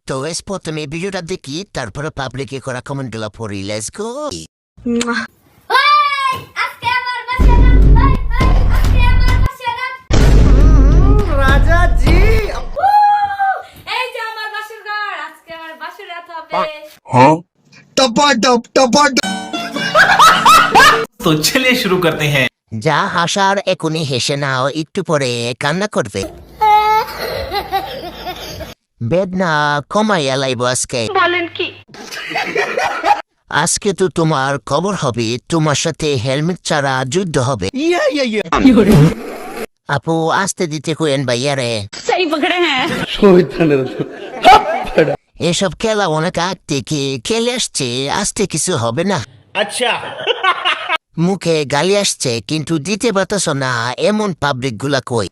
তো প্রথমে ভিডিওটা দেখি, তারপরে পাবলিকে করা কমেন্টগুলো পড়ি। Let's go. রাজা জি এই যে আমার বাসুর ঘর, আজকে আমার বাসুর রাত হবে। टपाटप टपाटप तो चलिए शुरू करते हैं। যা হাসার এখনই হেসে নাও, একটু পরে কান্না করবে। বেদনা কমাইয়া লাইব আজকে। বলেন কি? আজকে তো তোমার খবর হবে, তোমার সাথে হেলমেট ছাড়া যুদ্ধ হবে। আপু আসতে দিতে কইেন ভাইয়ারে। সহি পকড়ে হ্যাঁ। এসব খেলা অনেক আগ থেকে খেলে আসছে, আসতে কিছু হবে না। अच्छा মুখে গালি আসছে কিন্তু দিতে পারতেছ না, এমন পাবলিক গুলা কই।